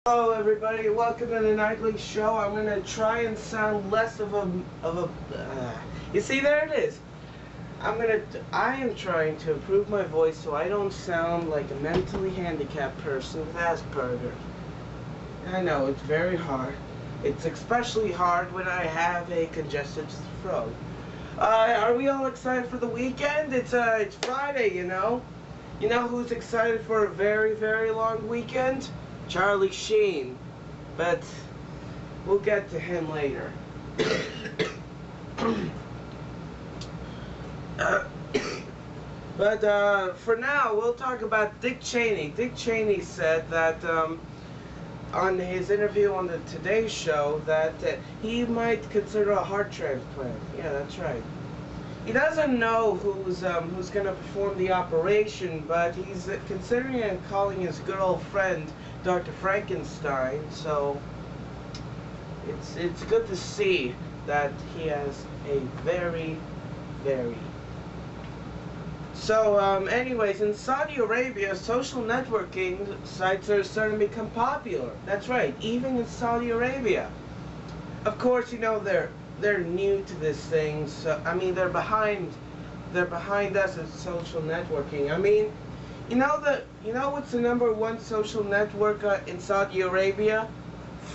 Hello everybody, welcome to the nightly show. I'm gonna try and sound less you see, there it is. I am trying to improve my voice so I don't sound like a mentally handicapped person with Asperger's. I know, it's very hard. It's especially hard when I have a congested throat. Are we all excited for the weekend? It's Friday, you know? You know who's excited for a very, very long weekend? Charlie Sheen. But we'll get to him later. But for now, we'll talk about Dick Cheney. Dick Cheney said that on his interview on the Today Show that he might consider a heart transplant. Yeah, that's right. He doesn't know who's going to perform the operation, but he's considering and calling his good old friend Dr. Frankenstein. So it's good to see that he has a very. So anyways, in Saudi Arabia, social networking sites are starting to become popular. That's right, even in Saudi Arabia. Of course, you know they're new to this thing. So I mean they're behind us at social networking. I mean, you know what's the #1 social network in Saudi Arabia?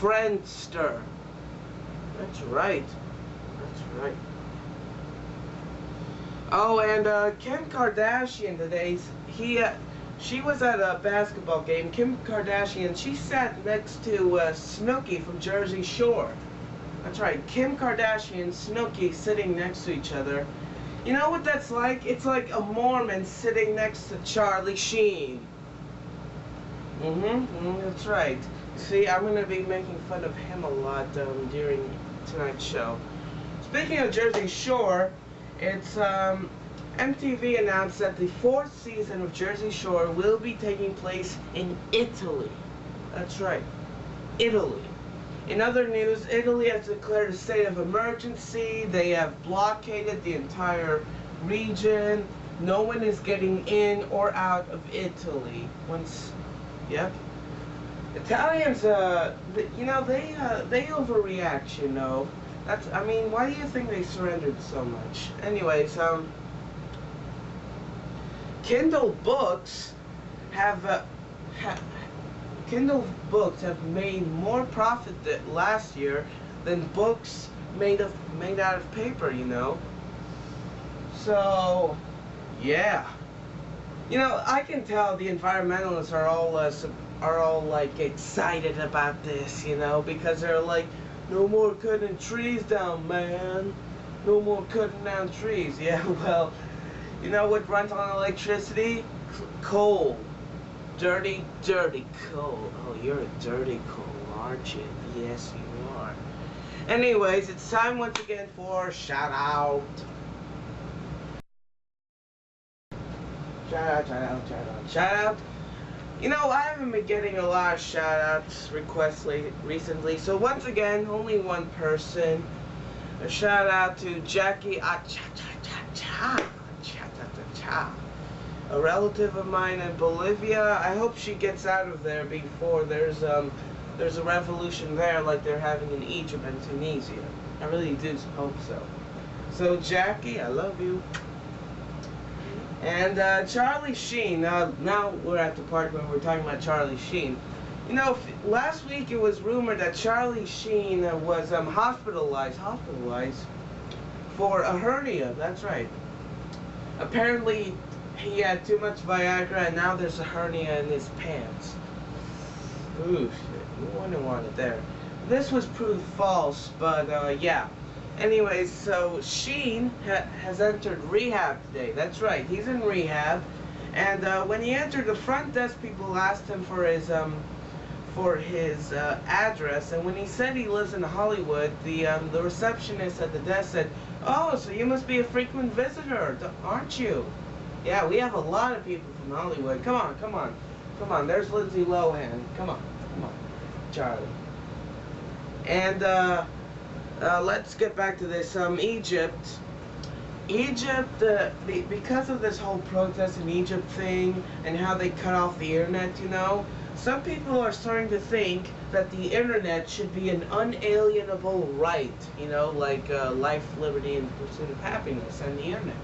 Friendster. That's right. That's right. Oh, and Kim Kardashian today, she was at a basketball game. Kim Kardashian, she sat next to Snooki from Jersey Shore. That's right, Kim Kardashian and Snooki sitting next to each other. You know what that's like? It's like a Mormon sitting next to Charlie Sheen. That's right. See, I'm going to be making fun of him a lot during tonight's show. Speaking of Jersey Shore, it's MTV announced that the 4th season of Jersey Shore will be taking place in Italy. That's right, Italy. In other news, Italy has declared a state of emergency. They have blockaded the entire region. No one is getting in or out of Italy. Yep. Italians, you know, they overreact, you know. I mean, why do you think they surrendered so much? Anyways, Kindle books have Kindle books have made more profit last year than books made out of paper, you know. So, yeah. You know, I can tell the environmentalists are all like excited about this, you know, because they're like, no more cutting trees down, man. No more cutting down trees. Yeah, well, you know what runs on electricity? Coal. Dirty coal. Oh, you're a dirty coal, aren't you? Yes, you are. Anyways, it's time once again for shout out. Shout out. You know, I haven't been getting a lot of shout outs requests recently, so once again, only one person. A shout out to Jackie a relative of mine in Bolivia. I hope she gets out of there before there's a revolution there like they're having in Egypt and Tunisia. I really do hope so. So Jackie, I love you. And Charlie Sheen. Now we're at the part where we're talking about Charlie Sheen. You know, last week it was rumored that Charlie Sheen was hospitalized for a hernia. That's right. Apparently, he had too much Viagra, and now there's a hernia in his pants. Ooh, shit. You wouldn't want it there. This was proved false, but yeah. Anyways, so Sheen has entered rehab today. That's right, he's in rehab. And when he entered, the front desk people asked him for his address. And when he said he lives in Hollywood, the receptionist at the desk said, "Oh, so you must be a frequent visitor, aren't you?" Yeah, we have a lot of people from Hollywood. Come on. There's Lindsay Lohan. Come on, Charlie. And let's get back to this. Egypt, because of this whole protest in Egypt thing and how they cut off the internet, you know, some people are starting to think that the internet should be an unalienable right, you know, like life, liberty, and the pursuit of happiness, and the internet.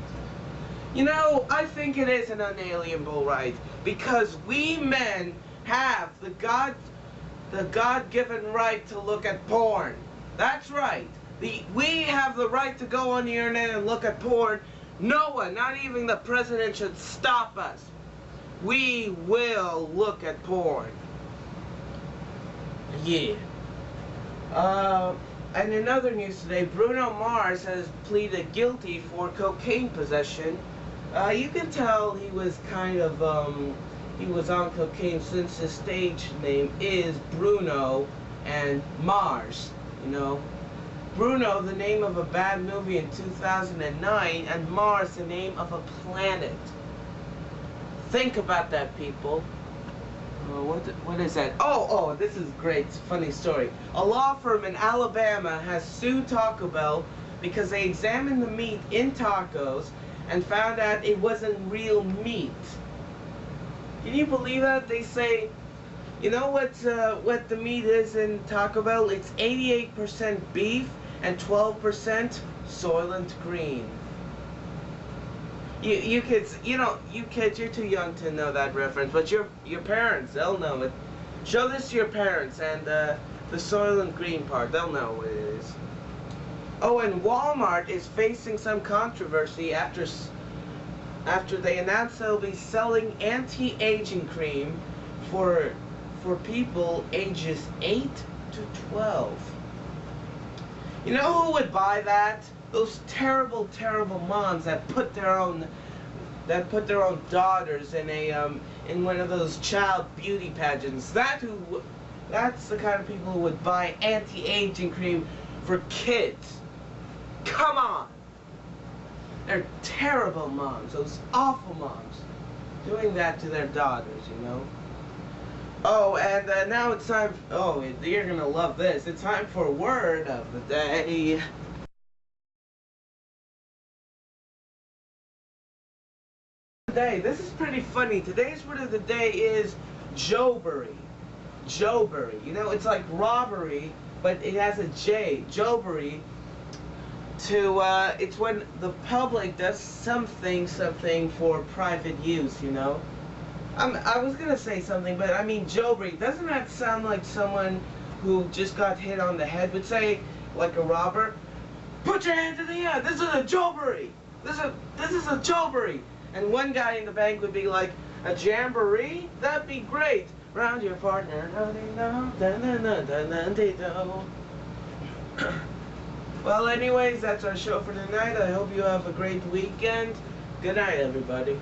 You know, I think it is an unalienable right because we men have the God-given right to look at porn. That's right. We have the right to go on the internet and look at porn. No one, not even the president, should stop us. We will look at porn. Yeah. And in other news today, Bruno Mars has pleaded guilty for cocaine possession. You can tell he was kind of, he was on cocaine since his stage name is Bruno and Mars, you know. Bruno, the name of a bad movie in 2009, and Mars, the name of a planet. Think about that, people. What is that? Oh, this is great. Funny story. A law firm in Alabama has sued Taco Bell because they examined the meat in tacos and found out it wasn't real meat. Can you believe that? They say, you know what the meat is in Taco Bell? It's 88% beef and 12% Soylent Green. You kids, you kids, you're too young to know that reference, but your parents, they'll know it. Show this to your parents, and the Soylent Green part, they'll know what it is. Oh, and Walmart is facing some controversy after they announced they'll be selling anti-aging cream for people ages 8 to 12. You know who would buy that? Those terrible, terrible moms that put their own daughters in in one of those child beauty pageants. That's the kind of people who would buy anti-aging cream for kids. Come on. They're terrible moms, those awful moms, doing that to their daughters, you know. Oh, and now it's time. Oh, you're gonna love this. It's time for word of the day. This is pretty funny. Today's word of the day is jobbery. Jobbery. You know, it's like robbery, but it has a J. Jobbery. It's when the public does something for private use, you know. I was gonna say something, but I mean jobbery. Doesn't that sound like someone who just got hit on the head would say, like a robber? Put your hand in the air. This is a jobbery. This is a jobbery. And one guy in the bank would be like, a jamboree? That'd be great. Round your partner. Well, anyways, that's our show for tonight. I hope you have a great weekend. Good night, everybody.